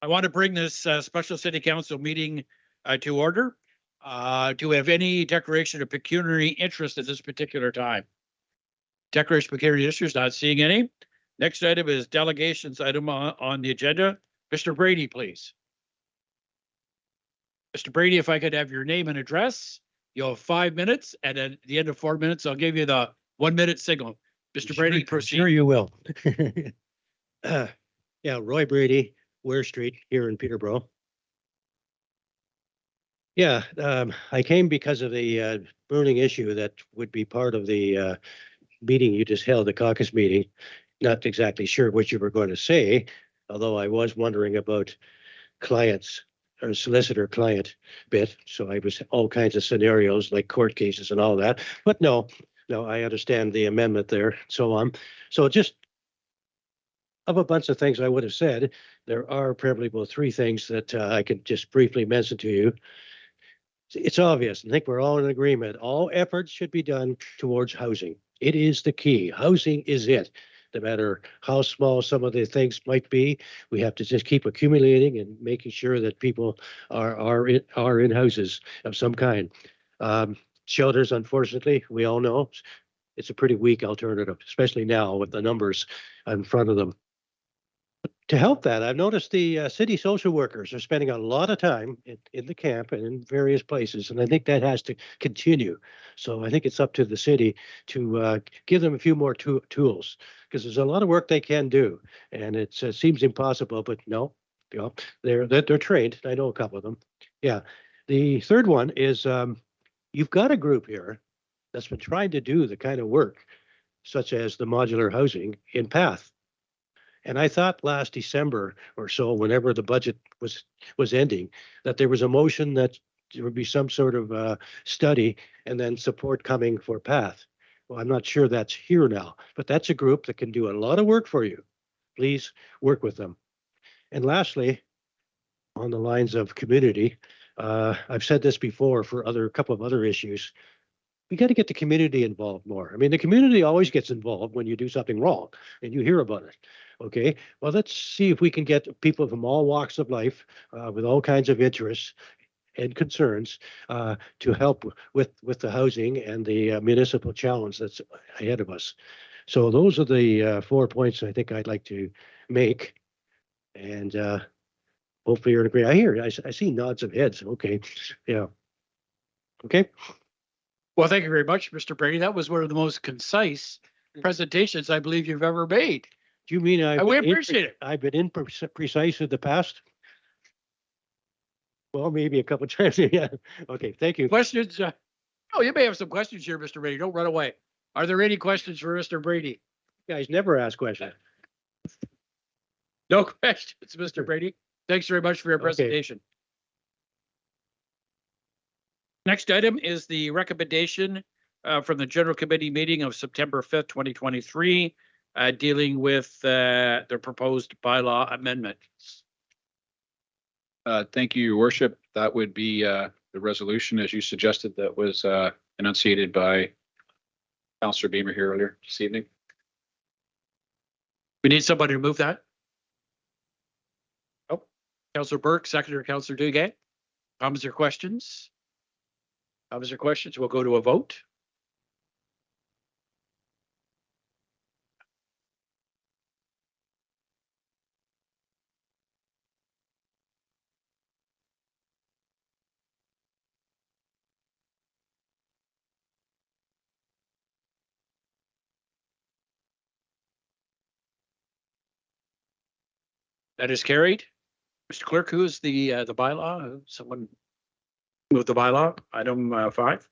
I want to bring this special city council meeting to order. Do we have any declaration of pecuniary interest at this particular time? Declaration of pecuniary interest, not seeing any. Next item is delegations item on the agenda. Mr. Brady, please. Mr. Brady, if I could have your name and address, you'll have 5 minutes, and at the end of 4 minutes, I'll give you the 1 minute signal. Mr. Brady, proceed. Sure you will. Yeah, Roy Brady, Ware Street here in Peterborough. Yeah, I came because of the burning issue that would be part of the meeting you just held, the caucus meeting. Not exactly sure what you were going to say, although I was wondering about clients or solicitor client bit. So I was all kinds of scenarios like court cases and all that. But no, I understand the amendment there and so on. So just of a bunch of things I would have said, there are probably about 3 things that I could just briefly mention to you. It's obvious. I think we're all in agreement. All efforts should be done towards housing. It is the key. Housing is it. No matter how small some of the things might be, we have to just keep accumulating and making sure that people are in houses of some kind. Shelters, unfortunately, we all know it's a pretty weak alternative, especially now with the numbers in front of them. To help that, I've noticed the city social workers are spending a lot of time in the camp and in various places, and I think that has to continue. So I think it's up to the city to give them a few more tools, because there's a lot of work they can do, and it seems impossible, but no, you know, they're trained. I know a couple of them. Yeah. The third one is you've got a group here that's been trying to do the kind of work such as the modular housing in Path. And I thought last December or so, whenever the budget was ending, that there was a motion that there would be some sort of study and then support coming for Path. Well, I'm not sure that's here now, but that's a group that can do a lot of work for you. Please work with them. And lastly, on the lines of community, I've said this before for a couple of other issues. We got to get the community involved more. I mean, the community always gets involved when you do something wrong and you hear about it. Okay, well, let's see if we can get people from all walks of life with all kinds of interests and concerns to help with the housing and the municipal challenge that's ahead of us. So those are the 4 points I think I'd like to make. And hopefully you're in agreement. I see nods of heads. Okay, yeah. Okay. Well, thank you very much, Mr. Brady. That was one of the most concise presentations I believe you've ever made. Do you mean we appreciate it? I've been imprecise in the past? Well, maybe a couple of times. Yeah. Okay. Thank you. Questions? Oh, you may have some questions here, Mr. Brady. Don't run away. Are there any questions for Mr. Brady? You guys never ask questions. No questions, Mr. Brady. Thanks very much for your presentation. Okay. Next item is the recommendation from the General Committee meeting of September 5th, 2023, dealing with the proposed bylaw amendment. Thank you, Your Worship. That would be the resolution, as you suggested, that was enunciated by Councillor Beamer here earlier this evening. We need somebody to move that. Oh, Councillor Burke, seconder, Councillor Duguay. Comments or questions? Comments or questions? We'll go to a vote. That is carried. Mr. Clerk, who is the bylaw? Someone move the bylaw, item 5.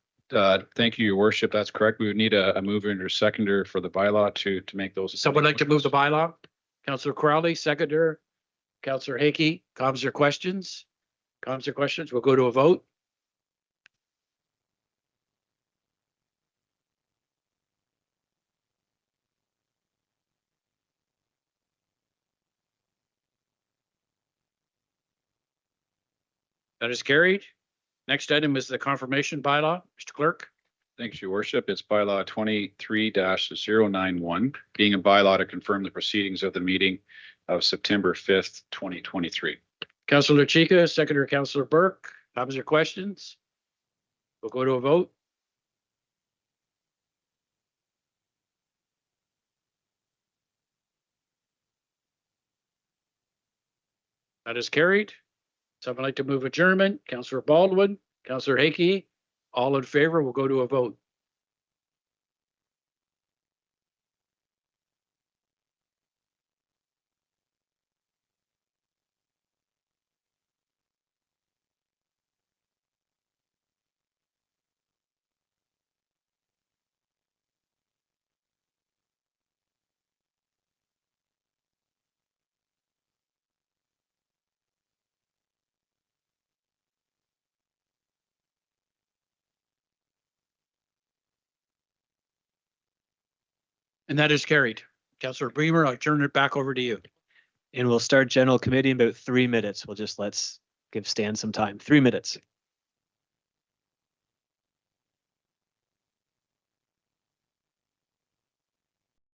Thank you, Your Worship. That's correct. We would need a mover and a seconder for the bylaw to make those. Someone like to move the bylaw? Councillor Crowley, seconder. Councillor Hickey, comments or questions? Comments or questions? We'll go to a vote. That is carried. Next item is the confirmation bylaw. Mr. Clerk. Thanks, your worship. It's bylaw 23-091, being a bylaw to confirm the proceedings of the meeting of September 5th, 2023. Councillor Chica, seconder Councillor Burke, comments or questions? We'll go to a vote. That is carried. Someone like to move adjournment? Councillor Baldwin, Councillor Hickey, all in favor, we'll go to a vote. And that is carried. Councillor Bremer, I'll turn it back over to you. And we'll start general committee in about 3 minutes. Let's give Stan some time. 3 minutes.